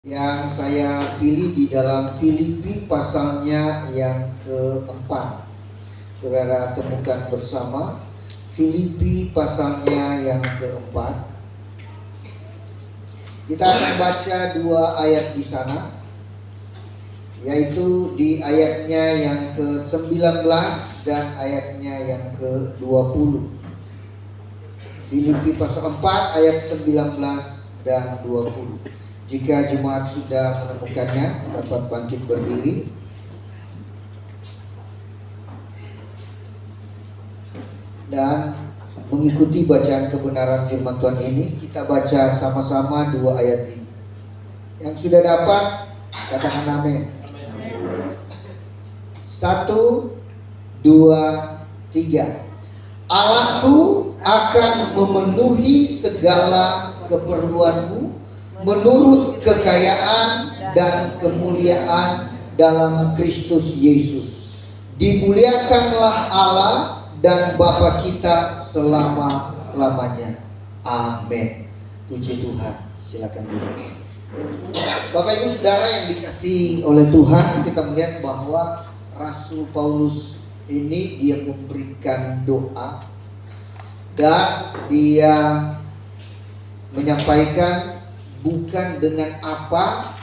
yang saya pilih di dalam Filipi pasalnya yang keempat. Saudara temukan bersama Filipi pasalnya yang keempat. Kita akan baca dua ayat di sana, yaitu di ayatnya yang ke-19 dan ayatnya yang ke-20. Filipi pasal 4 ayat 19 dan 20. Jika jemaat sudah menemukannya, dapat bangkit berdiri. Dan mengikuti bacaan kebenaran firman Tuhan ini, kita baca sama-sama dua ayat ini. Yang sudah dapat, katakan amin. 1, 2, 3. Allahku akan memenuhi segala keperluanmu menurut kekayaan dan kemuliaan dalam Kristus Yesus. Dimuliakanlah Allah dan Bapa kita selama-lamanya. Amin. Puji Tuhan. Silakan duduk. Bapak Ibu Saudara yang dikasihi oleh Tuhan, kita melihat bahwa Rasul Paulus ini dia memberikan doa dan dia menyampaikan bukan dengan apa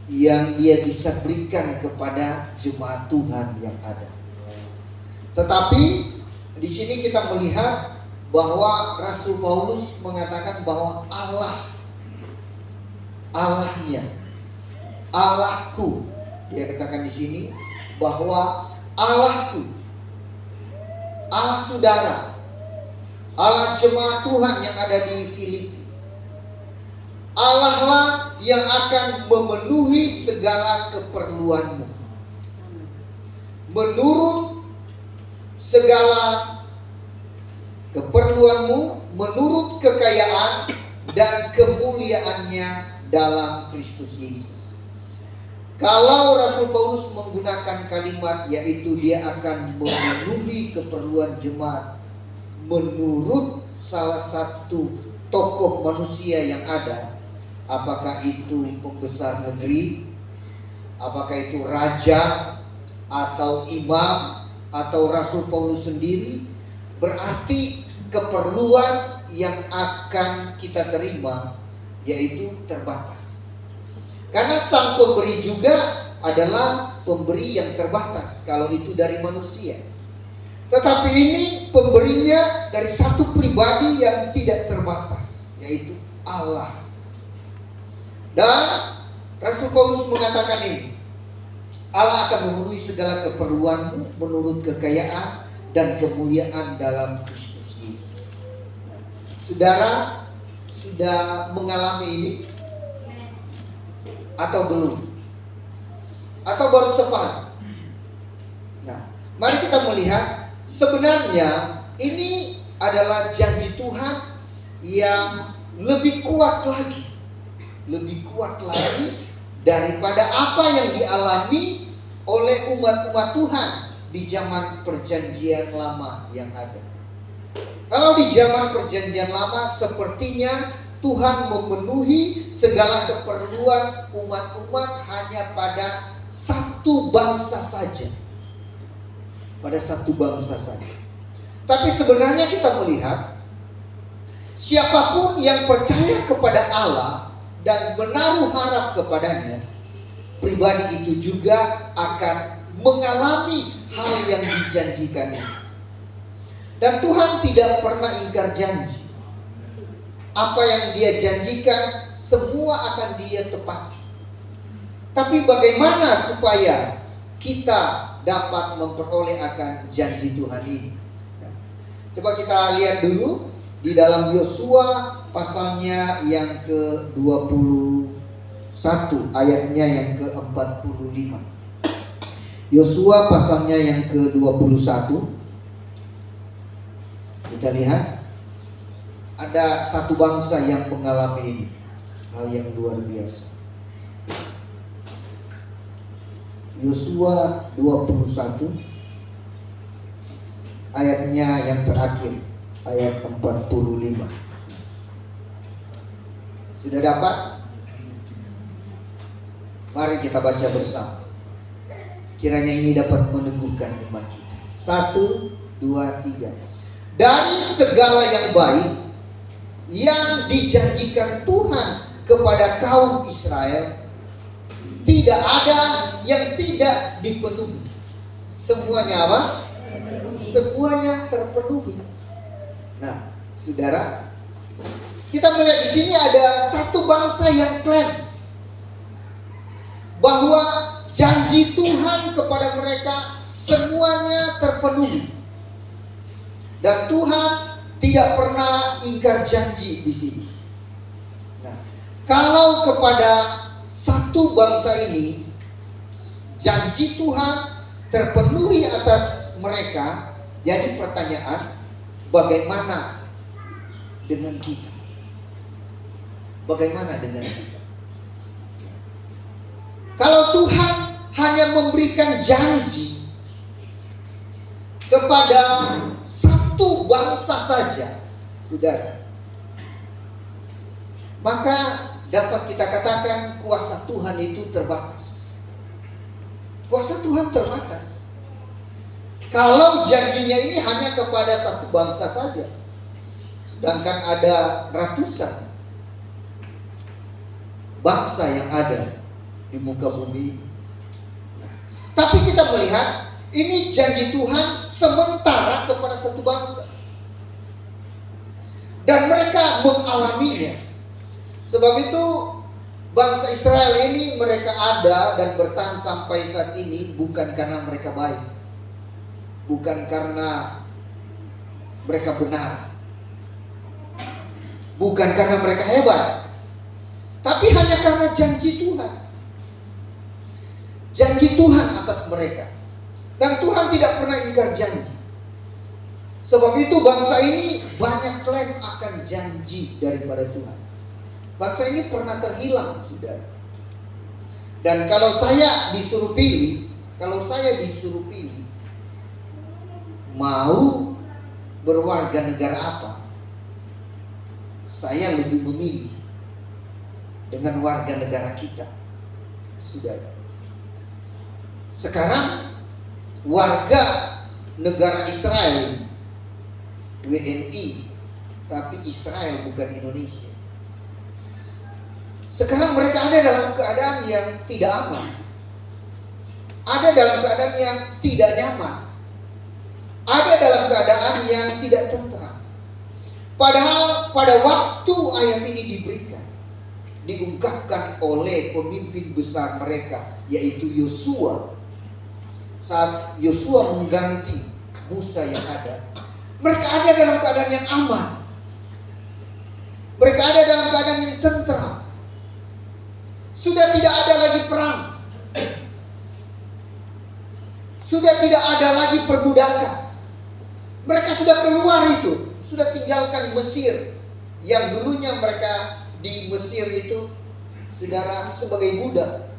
yang dia bisa berikan kepada jemaat Tuhan yang ada. Tetapi di sini kita melihat bahwa Rasul Paulus mengatakan bahwa Allahnya, Allahku. Dia katakan di sini bahwa Allahku, Allah saudara, Allah jemaat Tuhan yang ada di Filipi, Allah lah yang akan memenuhi segala keperluanmu menurut segala keperluanmu menurut kekayaan dan kemuliaannya dalam Kristus Yesus. Kalau Rasul Paulus menggunakan kalimat yaitu dia akan memenuhi keperluan jemaat menurut salah satu tokoh manusia yang ada, apakah itu pembesar negeri, apakah itu raja atau imam atau Rasul Paulus sendiri, berarti keperluan yang akan kita terima yaitu terbatas. Karena sang pemberi juga adalah pemberi yang terbatas kalau itu dari manusia. Tetapi ini pemberinya dari satu pribadi yang tidak terbatas, yaitu Allah. Dan Rasul Paulus mengatakan ini, Allah akan memenuhi segala keperluanmu menurut kekayaan dan kemuliaan dalam Kristus Yesus. Nah, saudara sudah mengalami ini atau belum? Atau baru separuh? Nah, mari kita melihat sebenarnya ini adalah janji Tuhan yang lebih kuat lagi. Lebih kuat lagi daripada apa yang dialami oleh umat-umat Tuhan di zaman perjanjian lama yang ada. Kalau di zaman perjanjian lama sepertinya Tuhan memenuhi segala keperluan umat-umat hanya pada satu bangsa saja. Pada satu bangsa saja. Tapi sebenarnya kita melihat siapapun yang percaya kepada Allah dan menaruh harap kepadanya, pribadi itu juga akan mengalami hal yang dijanjikan. Dan Tuhan tidak pernah ingkar janji. Apa yang dia janjikan semua akan dia tepati. Tapi bagaimana supaya kita dapat memperoleh akan janji Tuhan ini? Nah, coba kita lihat dulu di dalam Yosua pasalnya yang ke-21 ayatnya yang ke-45. Yosua pasalnya yang ke-21. Kita lihat ada satu bangsa yang mengalami ini, hal yang luar biasa. Yosua 21 ayatnya yang terakhir, ayat 45. Sudah dapat? Mari kita baca bersama. Kiranya ini dapat meneguhkan iman kita. 1, 2, 3. Dari segala yang baik yang dijanjikan Tuhan kepada kaum Israel, tidak ada yang tidak dipenuhi. Semuanya apa? Semuanya terpenuhi. Nah, saudara, kita melihat di sini ada satu bangsa yang klaim bahwa janji Tuhan kepada mereka semuanya terpenuhi. Dan Tuhan tidak pernah ingkar janji di sini. Nah, kalau kepada satu bangsa ini janji Tuhan terpenuhi atas mereka, jadi pertanyaan, bagaimana dengan kita? Bagaimana dengan kita? Kalau Tuhan hanya memberikan janji kepada satu bangsa saja, saudara, maka dapat kita katakan kuasa Tuhan itu terbatas. Kuasa Tuhan terbatas. Kalau janjinya ini hanya kepada satu bangsa saja, sedangkan ada ratusan bangsa yang ada di muka bumi. Tapi kita melihat ini janji Tuhan sementara kepada satu bangsa, dan mereka mengalaminya. Sebab itu bangsa Israel ini mereka ada dan bertahan sampai saat ini bukan karena mereka baik, bukan karena mereka benar, bukan karena mereka hebat, tapi hanya karena janji Tuhan. Janji Tuhan atas mereka. Dan Tuhan tidak pernah ingkar janji. Sebab itu bangsa ini banyak klaim akan janji daripada Tuhan. Bangsa ini pernah terhilang, saudara. Dan kalau saya disuruh pilih, mau berwarga negara apa, saya lebih memilih dengan warga negara kita, saudara. Sekarang warga negara Israel, WNI, tapi Israel bukan Indonesia. Sekarang mereka ada dalam keadaan yang tidak aman, ada dalam keadaan yang tidak nyaman, ada dalam keadaan yang tidak tentram. Padahal pada waktu ayat ini diberikan, diungkapkan oleh pemimpin besar mereka, yaitu Yosua. Saat Yosua mengganti Musa yang ada, mereka ada dalam keadaan yang aman, mereka ada dalam keadaan yang tentram. Sudah tidak ada lagi perang, sudah tidak ada lagi perbudakan. Mereka sudah keluar itu, sudah tinggalkan Mesir, yang dulunya mereka di Mesir itu, saudara, sebagai budak.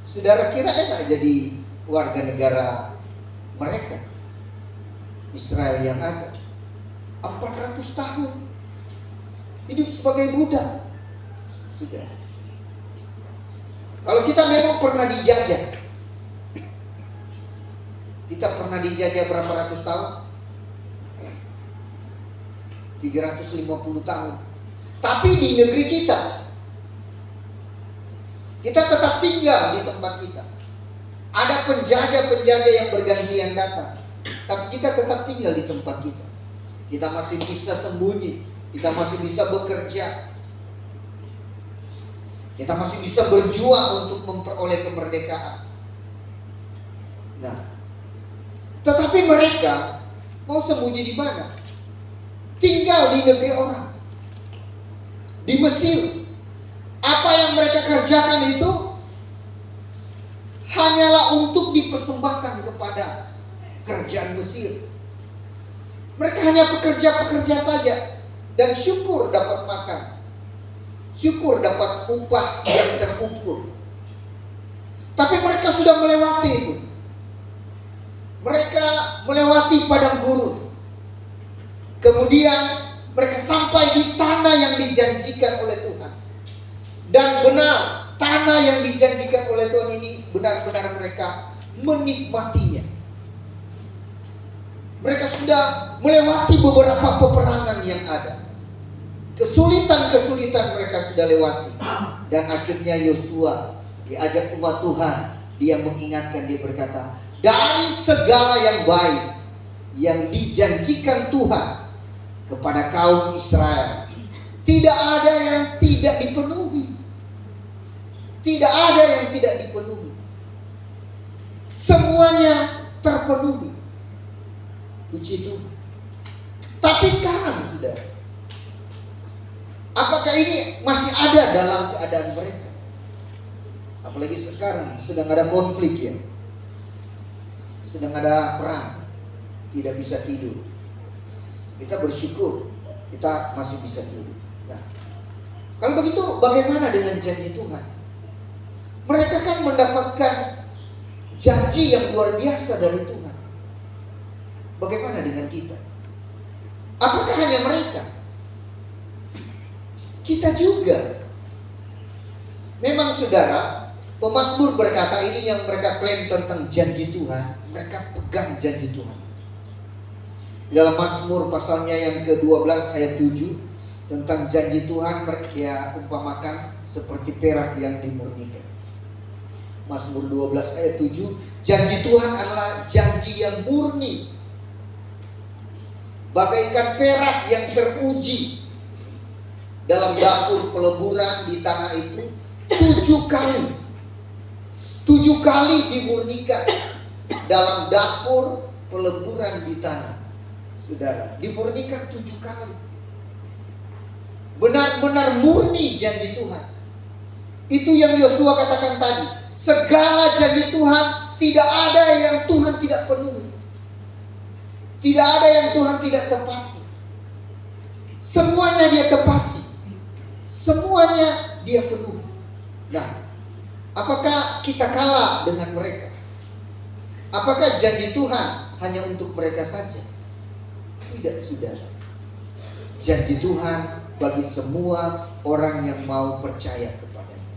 Saudara kira enak jadi warga negara mereka, Israel yang ada 400 tahun hidup sebagai budak. Sudah. Kalau kita memang pernah dijajah, kita pernah dijajah berapa ratus tahun? 350 tahun. Tapi di negeri kita tetap tinggal di tempat kita. Ada penjajah-penjajah yang bergantian datang, tapi kita tetap tinggal di tempat kita. Kita masih bisa sembunyi, kita masih bisa bekerja, kita masih bisa berjuang untuk memperoleh kemerdekaan. Nah, tetapi mereka mau sembunyi di mana? Tinggal di negeri orang, di Mesir. Apa yang mereka kerjakan itu hanyalah untuk dipersembahkan kepada kerajaan Mesir. Mereka hanya pekerja-pekerja saja, dan syukur dapat makan, syukur dapat upah yang terukur. Tapi mereka sudah melewati itu. Mereka melewati padang gurun. Kemudian mereka sampai di tanah yang dijanjikan oleh Tuhan. Dan benar, tanah yang dijanjikan oleh oleh Tuhan ini benar-benar mereka menikmatinya. Mereka sudah melewati beberapa peperangan yang ada. Kesulitan-kesulitan mereka sudah lewati. Dan akhirnya Yosua diajak umat Tuhan. Dia mengingatkan, dia berkata, dari segala yang baik yang dijanjikan Tuhan kepada kaum Israel, tidak ada yang tidak dipenuhi. Tidak ada yang tidak dipenuhi. Semuanya terpenuhi. Puji Tuhan. Tapi sekarang sudah, apakah ini masih ada dalam keadaan mereka? Apalagi sekarang sedang ada konflik ya, sedang ada perang, tidak bisa tidur. Kita bersyukur kita masih bisa tidur. Nah, kalau begitu bagaimana dengan janji Tuhan? Mereka kan mendapatkan janji yang luar biasa dari Tuhan. Bagaimana dengan kita? Apakah hanya mereka? Kita juga. Memang saudara, pemazmur berkata ini yang mereka klaim tentang janji Tuhan. Mereka pegang janji Tuhan. Dalam Mazmur pasalnya yang ke-12 ayat 7, tentang janji Tuhan dia umpamakan seperti perak yang dimurnikan. Mazmur 12 ayat 7, janji Tuhan adalah janji yang murni, bagaikan perak yang teruji dalam dapur peleburan di tanah itu 7 kali. 7 kali dimurnikan dalam dapur peleburan di tanah. Saudara, dimurnikan 7 kali. Benar-benar murni janji Tuhan. Itu yang Yosua katakan tadi. Segala janji Tuhan, tidak ada yang Tuhan tidak penuhi. Tidak ada yang Tuhan tidak tepati. Semuanya dia tepati. Semuanya dia penuhi. Nah, apakah kita kalah dengan mereka? Apakah janji Tuhan hanya untuk mereka saja? Tidak, saudara. Janji Tuhan bagi semua orang yang mau percaya kepadanya.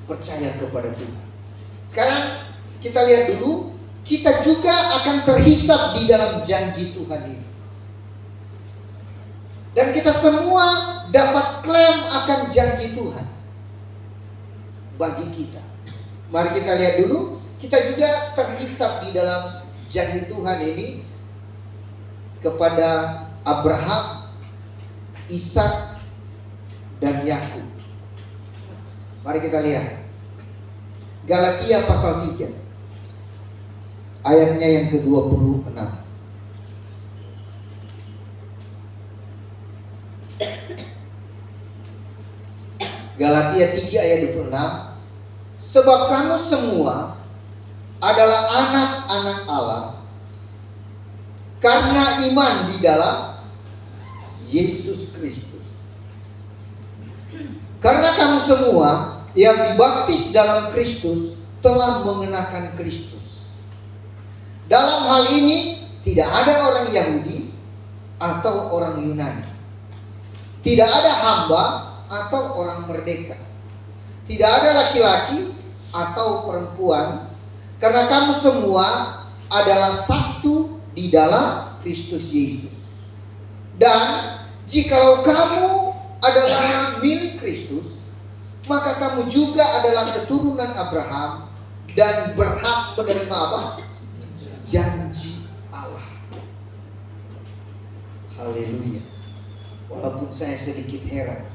Percaya kepada Tuhan. Sekarang kita lihat dulu, kita juga akan terhisap di dalam janji Tuhan ini. Dan kita semua dapat klaim akan janji Tuhan bagi kita. Mari kita lihat dulu, kita juga terhisap di dalam janji Tuhan ini kepada Abraham, Ishak, dan Yakub. Mari kita lihat Galatia pasal 3 ayatnya yang ke-26. Galatia 3 ayat 26. Sebab kamu semua adalah anak-anak Allah karena iman di dalam Yesus Kristus. Karena kamu semua yang dibaptis dalam Kristus telah mengenakan Kristus. Dalam hal ini tidak ada orang Yahudi atau orang Yunani. Tidak ada hamba atau orang merdeka. Tidak ada laki-laki atau perempuan, karena kamu semua adalah satu di dalam Kristus Yesus. Dan jikalau kamu adalah milik Kristus, maka kamu juga adalah keturunan Abraham dan berhak menerima apa? Janji Allah. Haleluya. Walaupun saya sedikit heran,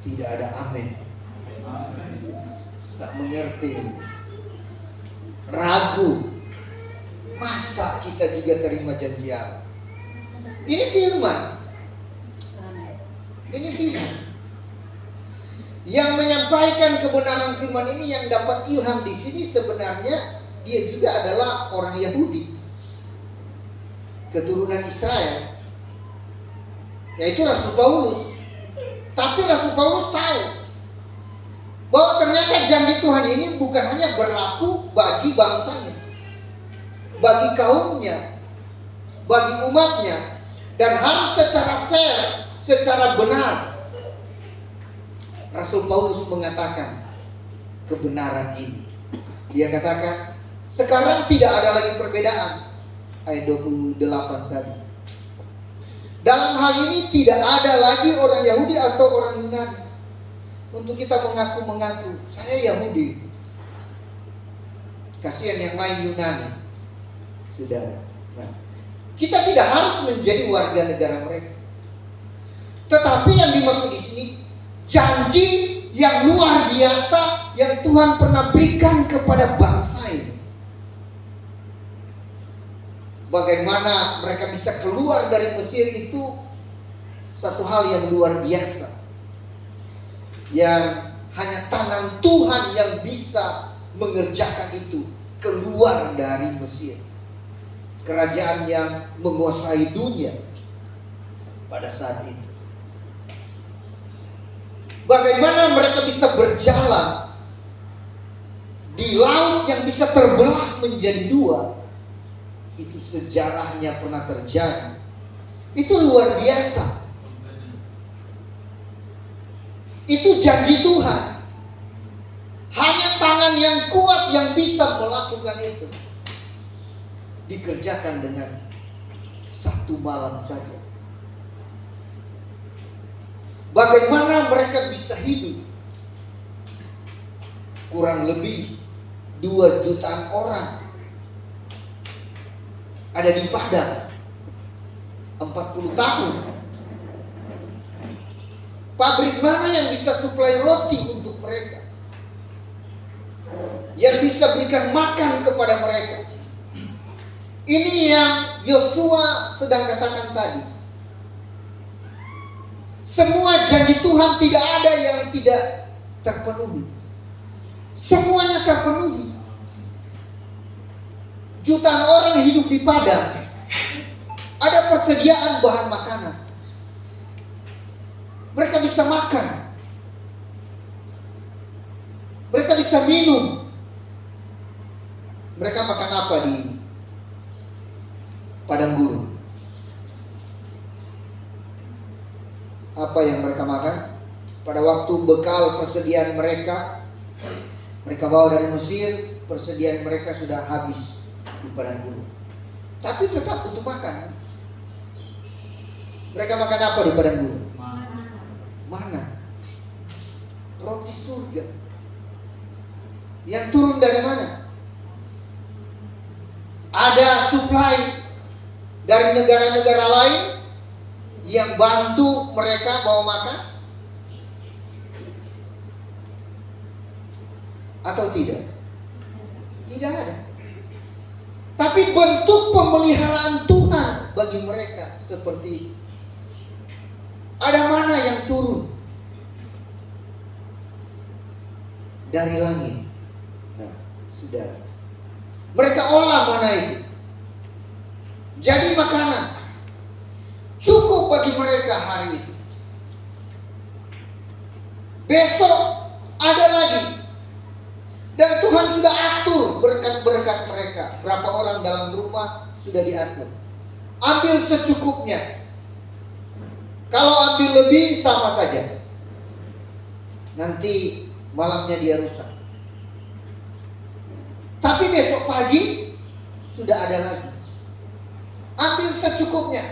tidak ada amin. Tak mengerti, ragu. Masa kita juga terima janji Allah? Ini firman. Ini firman. Yang menyampaikan kebenaran firman ini, yang dapat ilham di sini sebenarnya dia juga adalah orang Yahudi, keturunan Israel, yaitu Rasul Paulus. Tapi Rasul Paulus tahu bahwa ternyata janji Tuhan ini bukan hanya berlaku bagi bangsanya, bagi kaumnya, bagi umatnya, dan harus secara fair, secara benar. Rasul Paulus mengatakan, kebenaran ini. Dia katakan, sekarang tidak ada lagi perbedaan. Ayat 28 tadi. Dalam hal ini tidak ada lagi orang Yahudi atau orang Yunani. Untuk kita mengaku-mengaku, saya Yahudi. Kasihan yang lain Yunani. Saudara. Nah, kita tidak harus menjadi warga negara mereka. Tetapi yang dimaksud di sini, janji yang luar biasa yang Tuhan pernah berikan kepada bangsa ini. Bagaimana mereka bisa keluar dari Mesir itu satu hal yang luar biasa, yang hanya tangan Tuhan yang bisa mengerjakan itu, keluar dari Mesir, kerajaan yang menguasai dunia pada saat itu. Bagaimana mereka bisa berjalan di laut yang bisa terbelah menjadi dua, itu sejarahnya pernah terjadi. Itu luar biasa. Itu janji Tuhan. Hanya tangan yang kuat yang bisa melakukan itu. Dikerjakan dengan satu malam saja. Bagaimana mereka bisa hidup? Kurang lebih 2 jutaan orang ada di padang 40 tahun. Pabrik mana yang bisa suplai roti untuk mereka, yang bisa berikan makan kepada mereka? Ini yang Yosua sedang katakan tadi. Semua janji Tuhan tidak ada yang tidak terpenuhi. Semuanya terpenuhi. Jutaan orang hidup di padang. Ada persediaan bahan makanan. Mereka bisa makan. Mereka bisa minum. Mereka makan apa di padang gurun? Apa yang mereka makan? Pada waktu bekal persediaan mereka bawa dari Mesir, persediaan mereka sudah habis di padang gurun. Tapi tetap untuk makan. Mereka makan apa di padang gurun? Mana? Roti surga. Yang turun dari mana? Ada supply dari negara-negara lain yang bantu mereka bawa makan? Atau tidak? Tidak ada. Tapi bentuk pemeliharaan Tuhan bagi mereka seperti ada mana yang turun dari langit. Nah, saudara, mereka olah mana itu jadi makanan cukup bagi mereka hari itu. Besok ada lagi. Dan Tuhan sudah atur berkat-berkat mereka. Berapa orang dalam rumah sudah diatur. Ambil secukupnya. Kalau ambil lebih sama saja. Nanti malamnya dia rusak. Tapi besok pagi sudah ada lagi. Ambil secukupnya.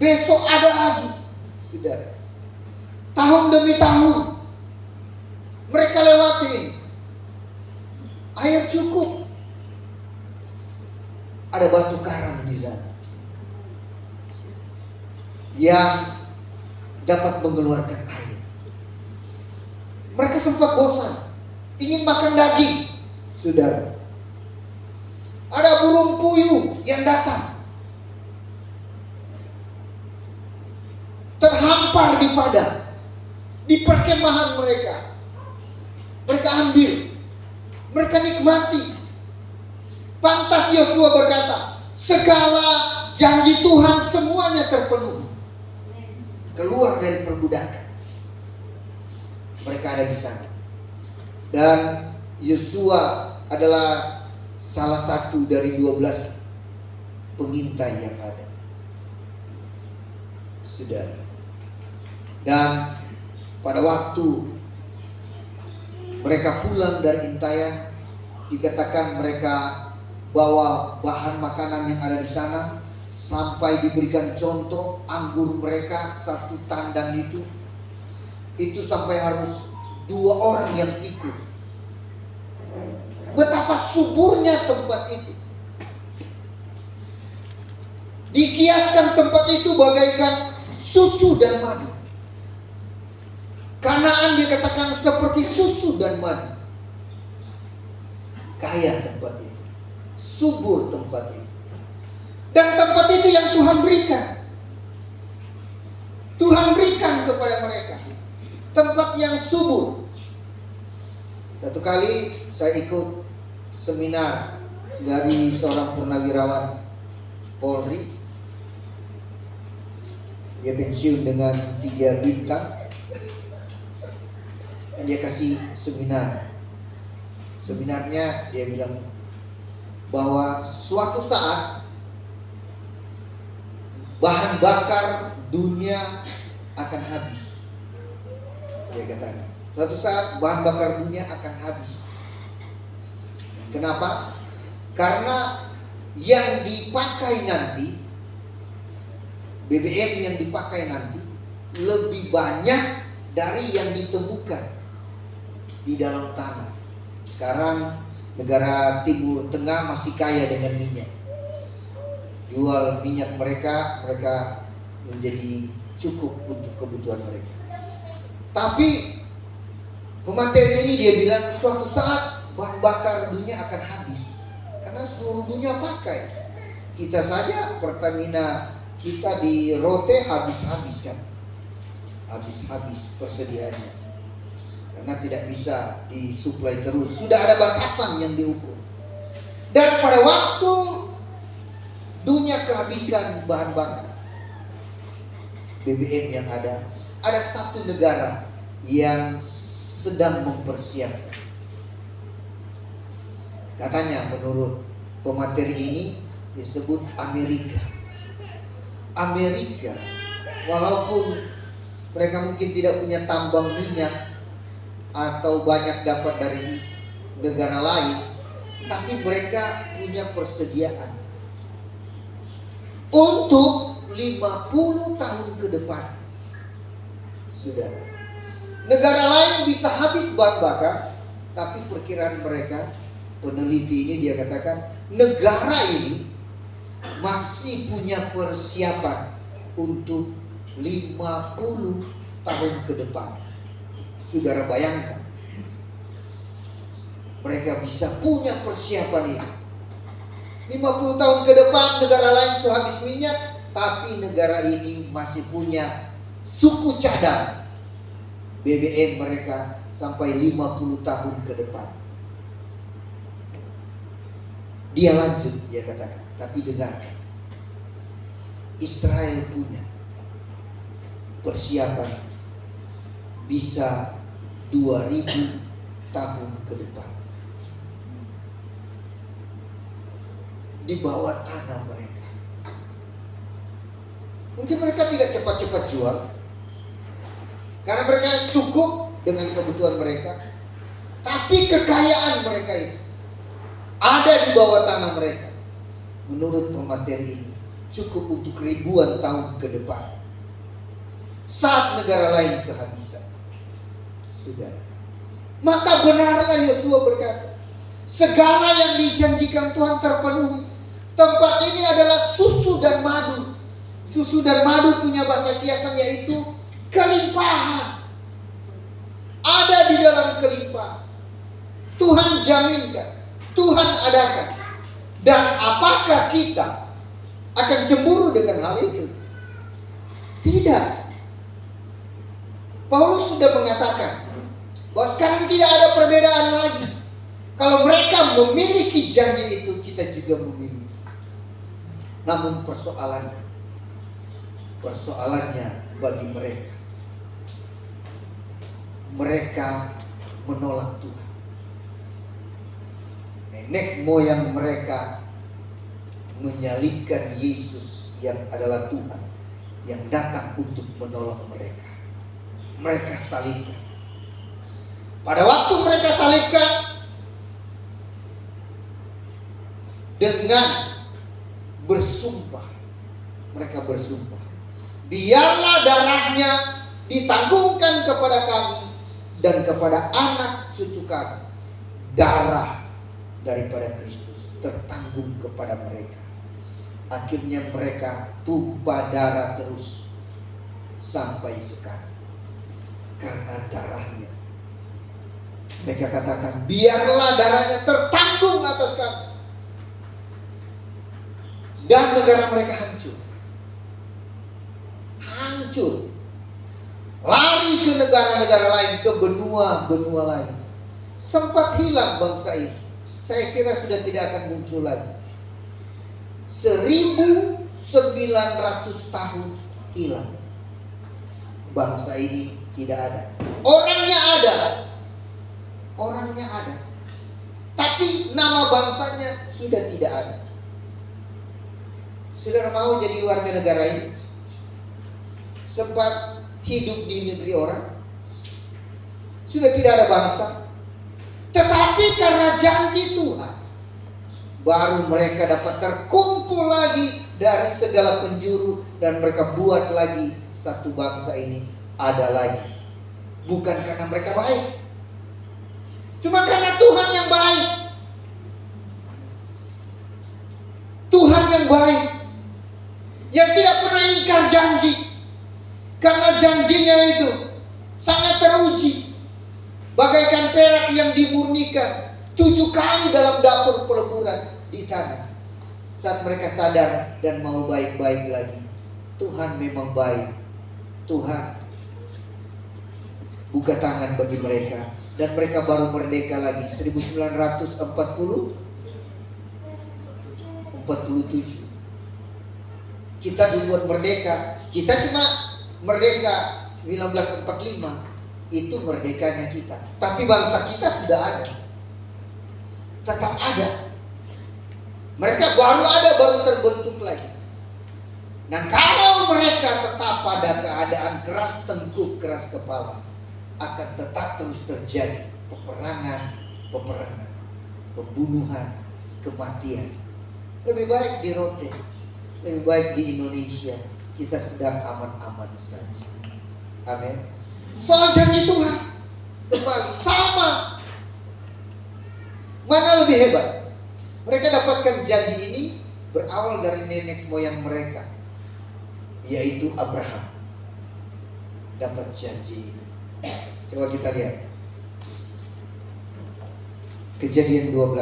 Besok ada lagi. Saudara. Tahun demi tahun mereka lewatin. Air cukup. Ada batu karang di sana yang dapat mengeluarkan air. Mereka sempat bosan, ingin makan daging. Saudara, ada burung puyuh yang datang, terhampar di padang, di perkemahan mereka. Mereka ambil, mereka nikmati. Pantas Yosua berkata, segala janji Tuhan semuanya terpenuhi. Keluar dari perbudakan. Mereka ada di sana. Dan Yosua adalah salah satu dari 12 pengintai yang ada. Saudara. Dan pada waktu Mereka pulang dari intayan, dikatakan mereka bawa bahan makanan yang ada di sana, sampai diberikan contoh anggur mereka satu tandan itu sampai harus 2 orang yang pikul. Betapa suburnya tempat itu. Dikiaskan tempat itu bagaikan susu dan madu. Kanaan dikatakan seperti susu dan madu. Kaya tempat itu, subur tempat itu. Dan tempat itu yang Tuhan berikan. Tuhan berikan kepada mereka tempat yang subur. Satu kali saya ikut seminar dari seorang purnawirawan Polri. Dia pensiun dengan 3 bintang. Dan dia kasih seminar. Seminarnya dia bilang bahwa suatu saat bahan bakar dunia akan habis. Dia katakan, suatu saat bahan bakar dunia akan habis. Kenapa? Karena yang dipakai nanti, BBM yang dipakai nanti lebih banyak dari yang ditemukan di dalam tanah. Sekarang negara Timur Tengah masih kaya dengan minyak. Jual minyak mereka menjadi cukup untuk kebutuhan mereka. Tapi pemateri ini dia bilang suatu saat bahan bakar dunia akan habis. Karena seluruh dunia pakai. Kita saja Pertamina kita di Rote habis-habis kan. Habis-habis persediaannya. Karena tidak bisa disuplai terus. Sudah ada batasan yang diukur. Dan pada waktu dunia kehabisan bahan bakar BBM yang ada satu negara yang sedang mempersiapkan. Katanya menurut pemateri ini disebut Amerika. Amerika, walaupun mereka mungkin tidak punya tambang minyak atau banyak dapat dari negara lain, tapi mereka punya persediaan untuk 50 tahun ke depan. Saudara, negara lain bisa habis bahan bakar, tapi perkiraan mereka, peneliti ini dia katakan, negara ini masih punya persiapan untuk 50 tahun ke depan. Saudara bayangkan, mereka bisa punya persiapan ini. 50 tahun ke depan negara lain sudah habis minyak, tapi negara ini masih punya suku cadang BBM mereka sampai 50 tahun ke depan. Dia lanjut, dia katakan, tapi dengarkan, Israel punya persiapan bisa 2000 tahun ke depan di bawah tanah mereka. Mungkin mereka tidak cepat-cepat jual karena mereka cukup dengan kebutuhan mereka, tapi kekayaan mereka itu ada di bawah tanah mereka. Menurut pemateri ini cukup untuk ribuan tahun ke depan saat negara lain kehabisan. Saudara, maka benarlah Yosua berkata, segala yang dijanjikan Tuhan terpenuhi. Tempat ini adalah susu dan madu. Susu dan madu punya bahasa kiasan yaitu kelimpahan. Ada di dalam kelimpahan. Tuhan jaminkan, Tuhan adakan. Dan apakah kita akan cemburu dengan hal itu? Tidak. Paulus sudah mengatakan bahwa sekarang tidak ada perbedaan lagi. Kalau mereka memiliki janji itu, kita juga memiliki. Namun persoalannya bagi mereka menolak Tuhan. Nenek moyang mereka menyalibkan Yesus yang adalah Tuhan, yang datang untuk menolong mereka. Mereka salibkan. Pada waktu mereka salibkan, dengan bersumpah, mereka bersumpah, biarlah darahnya ditanggungkan kepada kami dan kepada anak cucu kami. Darah daripada Kristus tertanggung kepada mereka. Akhirnya mereka tumpah darah terus sampai sekarang karena darahnya. Mereka katakan, biarlah darahnya tertanggung atas kami. Dan negara mereka hancur. Hancur. Lari ke negara-negara lain, ke benua-benua lain. Sempat hilang bangsa ini. Saya kira sudah tidak akan muncul lagi. 1900 tahun hilang. Bangsa ini tidak ada. Orangnya ada. Orangnya ada. Tapi nama bangsanya sudah tidak ada. Saudara mau jadi warga negara ini? Sempat hidup di negeri orang? Sudah tidak ada bangsa. Tetapi karena janji Tuhan, baru mereka dapat terkumpul lagi dari segala penjuru, dan mereka buat lagi satu bangsa ini ada lagi. Bukan karena mereka baik, cuma karena Tuhan yang baik. Tuhan yang baik, yang tidak pernah ingkar janji. Karena janjinya itu sangat teruji, bagaikan perak yang dimurnikan 7 kali dalam dapur peleburan di tanah. Saat mereka sadar dan mau baik-baik lagi, Tuhan memang baik. Tuhan buka tangan bagi mereka, dan mereka baru merdeka lagi 1947. Kita duluan merdeka. Kita cuma merdeka 1945. Itu merdekanya kita. Tapi bangsa kita sudah ada. Tetap ada. Mereka baru ada, baru terbentuk lagi. Dan kalau mereka tetap pada keadaan keras tengkuk, keras kepala, akan tetap terus terjadi peperangan, pembunuhan, kematian. Lebih baik di Rote, lebih baik di Indonesia, kita sedang aman-aman saja. Amin. Soal janji Tuhan, kembali sama. Mana lebih hebat? Mereka dapatkan janji ini berawal dari nenek moyang mereka, yaitu Abraham. Dapat janji ini. Coba kita lihat Kejadian 12.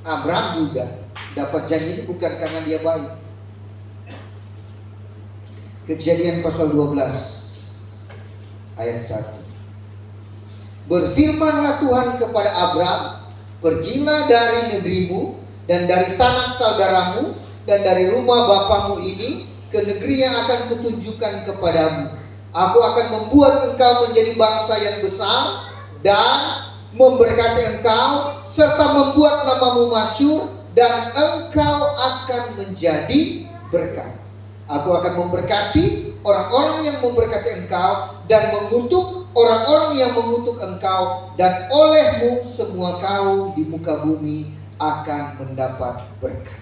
Abraham juga dapat janji ini bukan karena dia baik. Kejadian pasal 12 ayat 1. Berfirmanlah Tuhan kepada Abraham, pergilah dari negerimu dan dari sanak saudaramu dan dari rumah bapamu ini ke negeri yang akan kutunjukkan kepadamu. Aku akan membuat engkau menjadi bangsa yang besar dan memberkati engkau, serta membuat namamu masyhur, dan engkau akan menjadi berkat. Aku akan memberkati orang-orang yang memberkati engkau, dan mengutuk orang-orang yang mengutuk engkau, dan olehmu semua kaum di muka bumi akan mendapat berkat.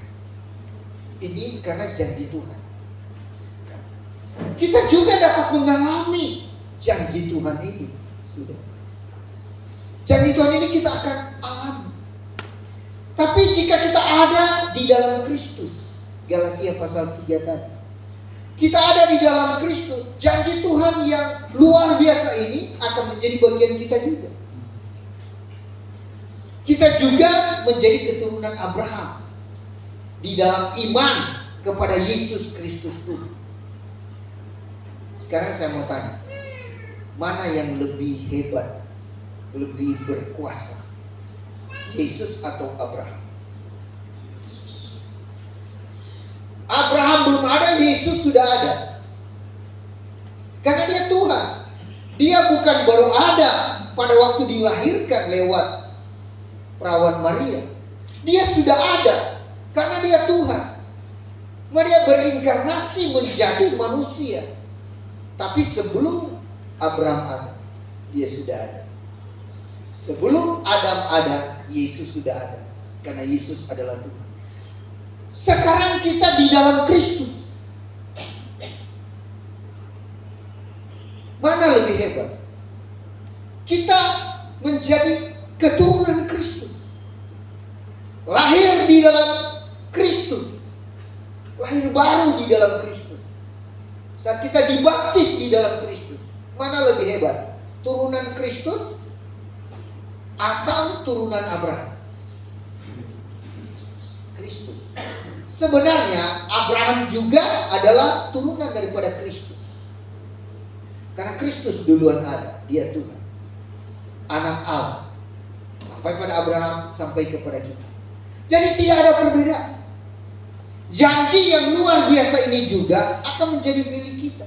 Ini karena janji Tuhan. Kita juga dapat mengalami janji Tuhan ini. Sudah. Janji Tuhan ini kita akan alami. Tapi jika kita ada di dalam Kristus, Galatia pasal 3 tadi, kita ada di dalam Kristus, janji Tuhan yang luar biasa ini akan menjadi bagian kita juga. Kita juga menjadi keturunan Abraham di dalam iman kepada Yesus Kristus Tuhan. Sekarang saya mau tanya, mana yang lebih hebat, lebih berkuasa, Yesus atau Abraham? Abraham belum ada, Yesus sudah ada. Karena dia Tuhan. Dia bukan baru ada pada waktu dilahirkan lewat perawan Maria. Dia sudah ada karena dia Tuhan. Maria berinkarnasi menjadi manusia. Tapi sebelum Abraham ada, dia sudah ada. Sebelum Adam ada, Yesus sudah ada. Karena Yesus adalah Tuhan. Sekarang kita di dalam Kristus. Mana lebih hebat? Kita menjadi keturunan Kristus. Lahir di dalam Kristus. Lahir baru di dalam Kristus. Saat kita dibaptis di dalam Kristus. Mana lebih hebat? Turunan Kristus atau turunan Abraham? Kristus. Sebenarnya Abraham juga adalah turunan daripada Kristus. Karena Kristus duluan ada, dia Tuhan, anak Allah. Sampai pada Abraham, sampai kepada kita. Jadi tidak ada perbedaan. Janji yang luar biasa ini juga akan menjadi milik kita.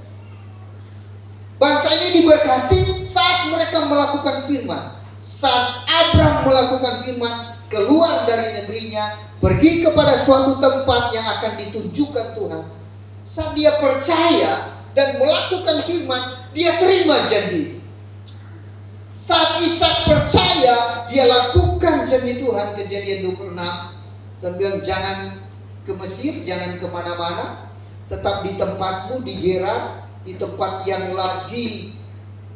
Bangsa ini diberkati saat mereka melakukan firman. Saat Abraham melakukan firman, keluar dari negerinya, pergi kepada suatu tempat yang akan ditunjukkan Tuhan. Saat dia percaya dan melakukan firman, dia terima janji. Saat Ishak percaya, dia lakukan janji Tuhan, Kejadian 26. Dan bilang, jangan ke Mesir, jangan kemana-mana, tetap di tempatmu, di Gerar, di tempat yang lagi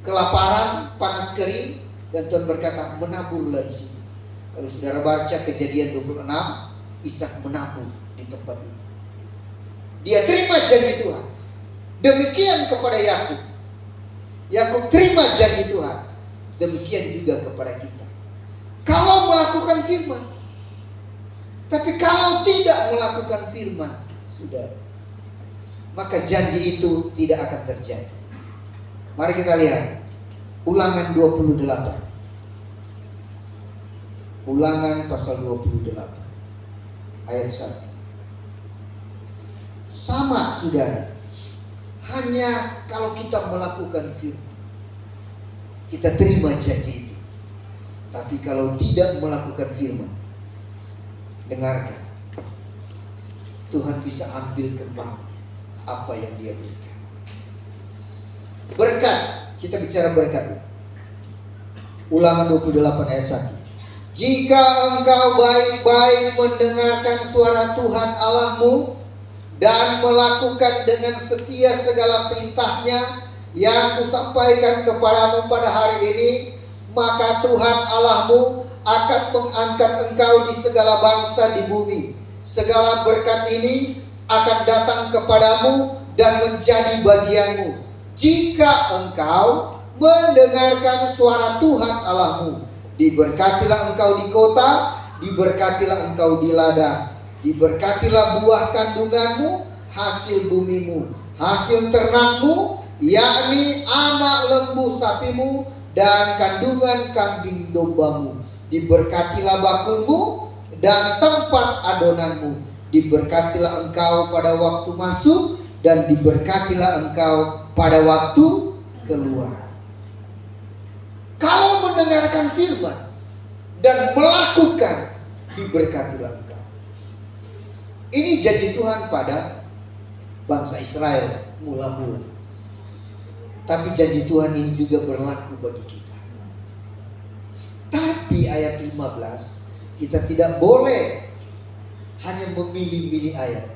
kelaparan, panas kering. Dan Tuhan berkata, menaburlah di sini. Kalau saudara baca Kejadian 26, Ishak menabur di tempat itu. Dia terima janji Tuhan. Demikian kepada Yakub. Yakub terima janji Tuhan. Demikian juga kepada kita. Kalau melakukan firman. Tapi kalau tidak melakukan firman, sudah, maka janji itu tidak akan terjadi. Mari kita lihat Ulangan 28. Ulangan pasal 28 ayat 1. Sama saudara, hanya kalau kita melakukan firman, kita terima janji itu. Tapi kalau tidak melakukan firman, dengarkan, Tuhan bisa ambil kembali apa yang dia berikan. Berkat, kita bicara berkat. Ulangan 28 ayat 1. Jika engkau baik-baik mendengarkan suara Tuhan Allahmu dan melakukan dengan setia segala perintahnya yang kusampaikan kepadamu pada hari ini, maka Tuhan Allahmu akan mengangkat engkau di segala bangsa di bumi. Segala berkat ini akan datang kepadamu dan menjadi bagianmu jika engkau mendengarkan suara Tuhan Allahmu. Diberkatilah engkau di kota, diberkatilah engkau di ladang, diberkatilah buah kandunganmu, hasil bumimu, hasil ternakmu, yakni anak lembu sapimu dan kandungan kambing dombamu. Diberkatilah bakulmu dan tempat adonanmu. Diberkatilah engkau pada waktu masuk dan diberkatilah engkau pada waktu keluar. Kalau mendengarkan firman dan melakukan, diberkatilah engkau. Ini janji Tuhan pada bangsa Israel mula-mula. Tapi janji Tuhan ini juga berlaku bagi kita. Tapi ayat 15, kita tidak boleh hanya memilih-milih ayat.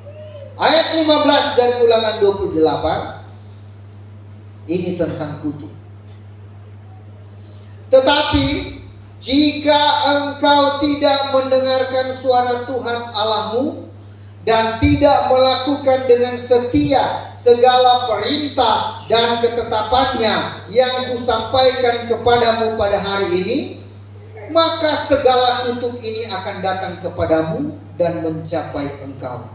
Ayat 15 dari Ulangan 28, ini tentang kutuk. Tetapi jika engkau tidak mendengarkan suara Tuhan Allahmu dan tidak melakukan dengan setia segala perintah dan ketetapannya yang kusampaikan kepadamu pada hari ini, maka segala kutuk ini akan datang kepadamu dan mencapai engkau.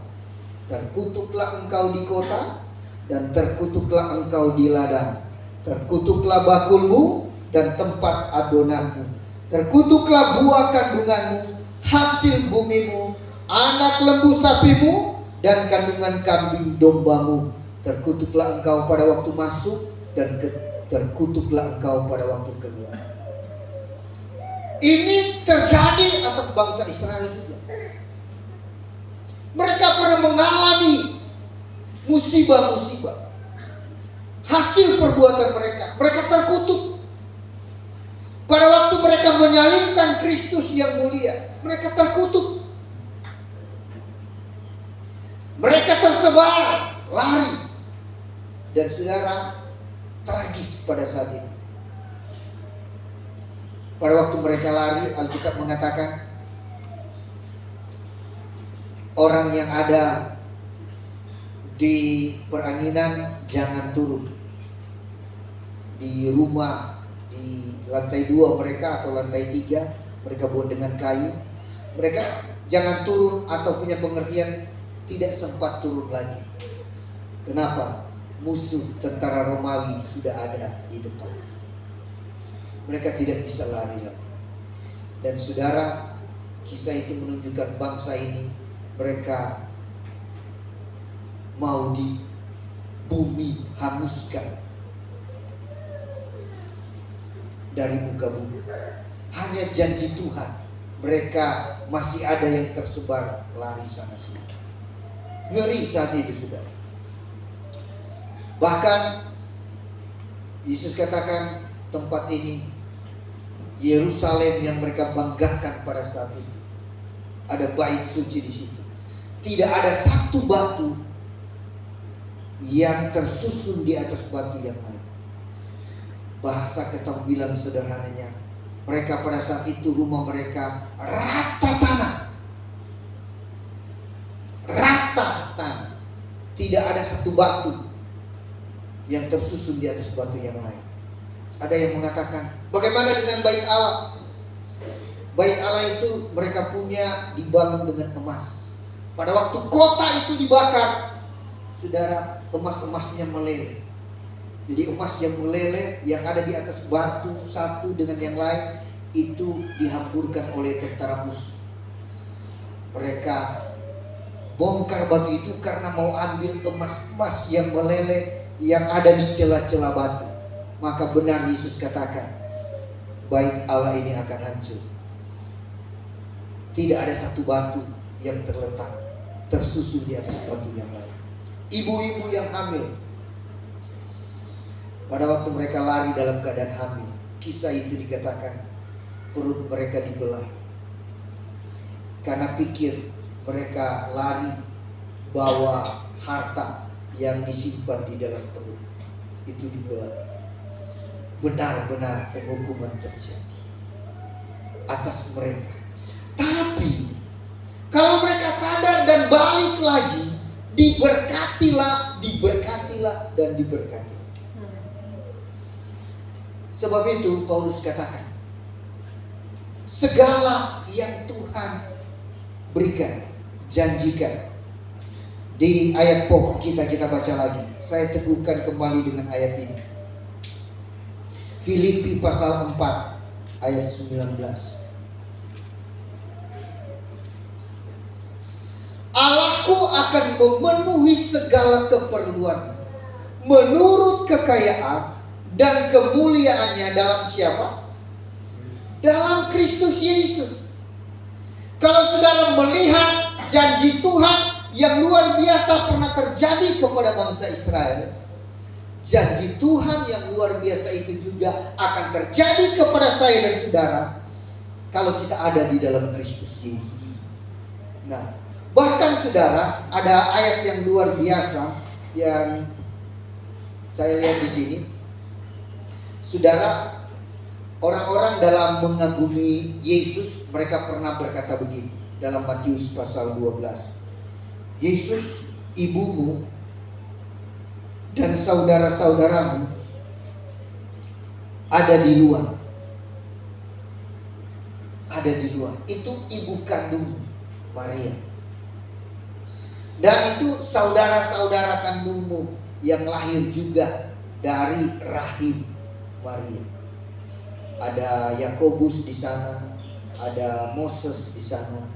Terkutuklah engkau di kota dan terkutuklah engkau di ladang. Terkutuklah bakulmu dan tempat adonanmu. Terkutuklah buah kandunganmu, hasil bumimu, anak lembu sapimu dan kandungan kambing dombamu. Terkutuklah engkau pada waktu masuk dan terkutuklah engkau pada waktu keluar. Ini terjadi atas bangsa Israel juga. Mereka pernah mengalami musibah-musibah. hasil perbuatan mereka. Mereka terkutuk. Pada waktu mereka menyalibkan Kristus yang mulia, mereka terkutuk. Mereka tersebar, lari. Dan saudara, tragis pada saat itu. Pada waktu mereka lari, Alkitab mengatakan orang yang ada di peranginan jangan turun. Di rumah, di lantai 2 mereka atau lantai 3, mereka buat dengan kayu. Mereka jangan turun atau punya pengertian tidak sempat turun lagi. Kenapa? Musuh tentara Romawi sudah ada di depan. Mereka tidak bisa lari lagi. Dan saudara, kisah itu menunjukkan bangsa ini, mereka mau di bumi hanguskan dari muka bumi. Hanya janji Tuhan, mereka masih ada yang tersebar lari sana sini. Ngeri saat itu, saudara. Bahkan Yesus katakan tempat ini, Yerusalem yang mereka banggakan pada saat itu, ada bait suci di situ. Tidak ada satu batu yang tersusun di atas batu yang lain. Bahasa ketong bilang sederhananya, mereka pada saat itu rumah mereka rata tanah. Rata tanah. Tidak ada satu batu yang tersusun di atas batu yang lain. Ada yang mengatakan, bagaimana dengan bait Allah? Bait Allah itu mereka punya dibangun dengan emas. Pada waktu kota itu dibakar, saudara, emas-emasnya meleleh. Jadi emas yang meleleh yang ada di atas batu satu dengan yang lain itu dihamburkan oleh tentara musuh. Mereka bongkar batu itu karena mau ambil emas-emas yang meleleh yang ada di celah-celah batu. Maka benar Yesus katakan, bait Allah ini akan hancur. Tidak ada satu batu yang terletak tersusun di atas batu yang lain. Ibu-ibu yang hamil, pada waktu mereka lari dalam keadaan hamil, kisah itu dikatakan perut mereka dibelah. Karena pikir mereka lari bawa harta yang disimpan di dalam perut, itu dibelah. Benar-benar penghukuman terjadi atas mereka. Tapi kalau mereka sadar dan balik lagi, diberkatilah, diberkatilah, dan diberkatilah. Sebab itu Paulus katakan, segala yang Tuhan berikan, janjikan. Di ayat pokok kita baca lagi. Saya teguhkan kembali dengan ayat ini. Filipi pasal 4 ayat 19. Allahku akan memenuhi segala keperluan menurut kekayaan dan kemuliaannya dalam siapa? Dalam Kristus Yesus. Kalau saudara melihat janji Tuhan yang luar biasa pernah terjadi kepada bangsa Israel, janji Tuhan yang luar biasa itu juga akan terjadi kepada saya dan saudara kalau kita ada di dalam Kristus Yesus. Nah, bahkan saudara, ada ayat yang luar biasa yang saya lihat di sini. Saudara, orang-orang dalam mengagumi Yesus, mereka pernah berkata begini dalam Matius pasal 12. Yesus, ibumu dan saudara-saudaramu ada di luar. Ada di luar. Itu ibu kandung Maria. Dan itu saudara-saudara kandungmu yang lahir juga dari rahim Maria. Ada Yakobus di sana, ada Moses di sana,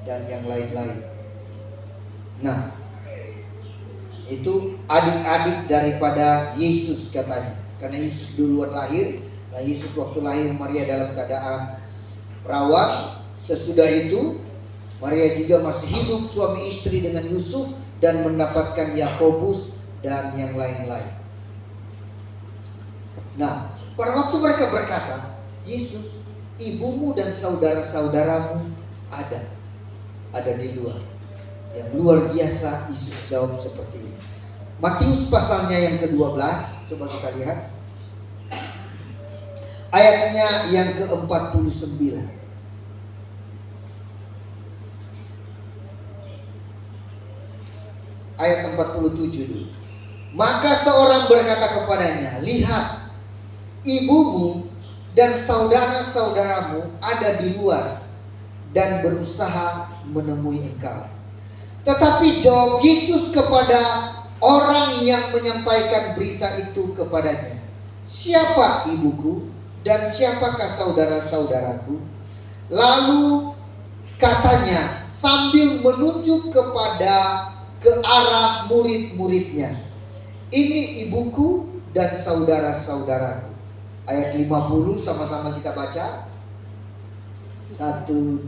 dan yang lain-lain. Nah, itu adik-adik daripada Yesus katanya. Karena Yesus duluan lahir. Nah, Yesus waktu lahir Maria dalam keadaan perawan. Sesudah itu Maria juga masih hidup suami istri dengan Yusuf dan mendapatkan Yakobus dan yang lain-lain. Nah, pada waktu mereka berkata, Yesus, ibumu dan saudara-saudaramu ada di luar. Yang luar biasa, Yesus jawab seperti ini. Matius pasalnya yang ke-12, coba kita lihat. Ayatnya yang ke-49. Ayat 47 dulu. Maka seorang berkata kepadanya, lihat, ibumu dan saudara-saudaramu ada di luar dan berusaha menemui engkau. Tetapi jawab Yesus kepada orang yang menyampaikan berita itu kepadanya, siapa ibuku dan siapakah saudara-saudaraku? Lalu katanya sambil menunjuk ke arah murid-muridnya, ini ibuku dan saudara-saudaraku. Ayat 50 sama-sama kita baca. 1, 2,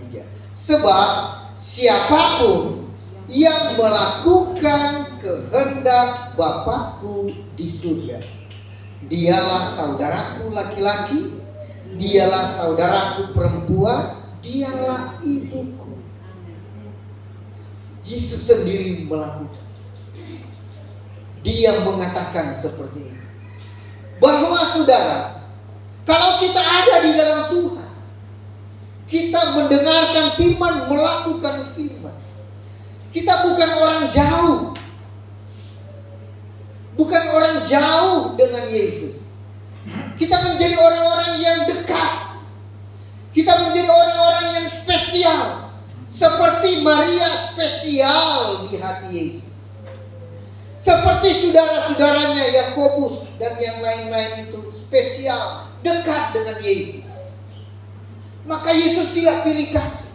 3. Sebab siapapun yang melakukan kehendak Bapakku di surga, dialah saudaraku laki-laki, dialah saudaraku perempuan, dialah ibuku. Yesus sendiri melakukan. Dia mengatakan seperti ini, bahwa saudara, kalau kita ada di dalam Tuhan, kita mendengarkan firman, melakukan firman, kita bukan orang jauh. Bukan orang jauh dengan Yesus. Kita menjadi orang-orang yang dekat. Kita menjadi orang-orang yang spesial. Seperti Maria spesial di hati Yesus. Seperti saudara-saudaranya Yakobus dan yang lain-lain itu spesial, dekat dengan Yesus. Maka Yesus tidak pilih kasih.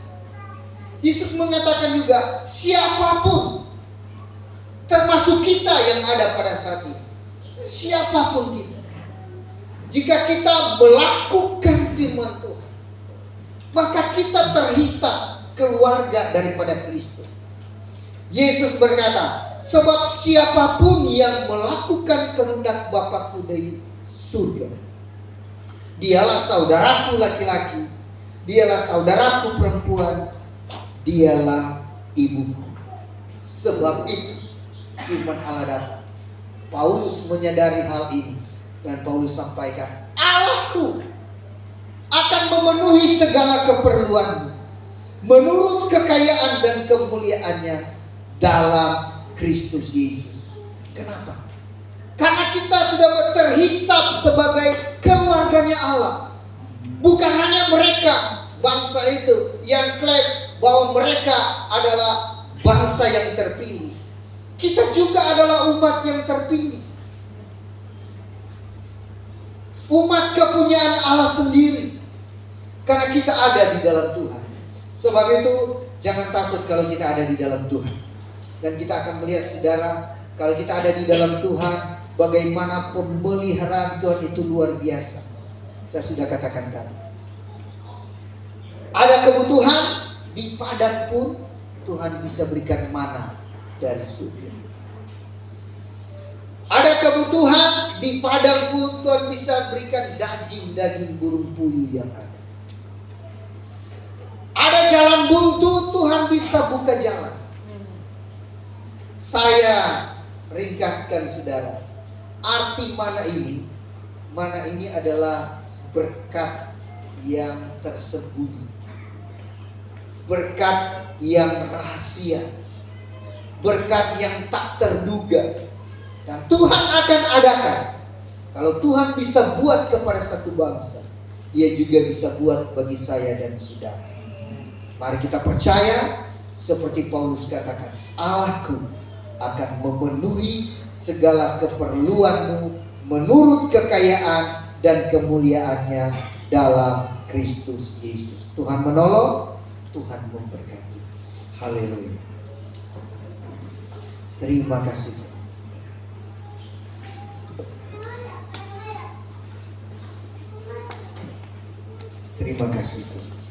Yesus mengatakan juga, siapapun, termasuk kita yang ada pada saat ini, siapapun kita, jika kita melakukan firman Tuhan, maka kita terhisap keluarga daripada Kristus. Yesus berkata, sebab siapapun yang melakukan kehendak Bapakku di surga, dialah saudaraku laki-laki, dialah saudaraku perempuan, dialah ibuku. Sebab itu firman Allah datang. Paulus menyadari hal ini dan Paulus sampaikan, Allahku akan memenuhi segala keperluanmu menurut kekayaan dan kemuliaannya dalam Kristus Yesus. Kenapa? Karena kita sudah terhisap sebagai keluarganya Allah. Bukan hanya mereka, bangsa itu yang klaim bahwa mereka adalah bangsa yang terpilih. Kita juga adalah umat yang terpilih. Umat kepunyaan Allah sendiri. Karena kita ada di dalam Tuhan. Sebab itu jangan takut kalau kita ada di dalam Tuhan. Dan kita akan melihat saudara, kalau kita ada di dalam Tuhan, bagaimana pemeliharaan Tuhan itu luar biasa. Saya sudah katakan tadi. Ada kebutuhan di padang pun Tuhan bisa berikan mana dari surga. Ada kebutuhan di padang pun Tuhan bisa berikan daging-daging burung puyuh yang ada. Ada jalan buntu, Tuhan bisa buka jalan. Saya ringkaskan saudara, arti mana ini? Mana ini adalah berkat yang tersembunyi, berkat yang rahasia, berkat yang tak terduga. Dan Tuhan akan adakan. Kalau Tuhan bisa buat kepada satu bangsa, Dia juga bisa buat bagi saya dan saudara. Mari kita percaya seperti Paulus katakan, Allahku akan memenuhi segala keperluanmu menurut kekayaan dan kemuliaannya dalam Kristus Yesus. Tuhan menolong, Tuhan memberkati. Haleluya. Terima kasih. Terima kasih Yesus.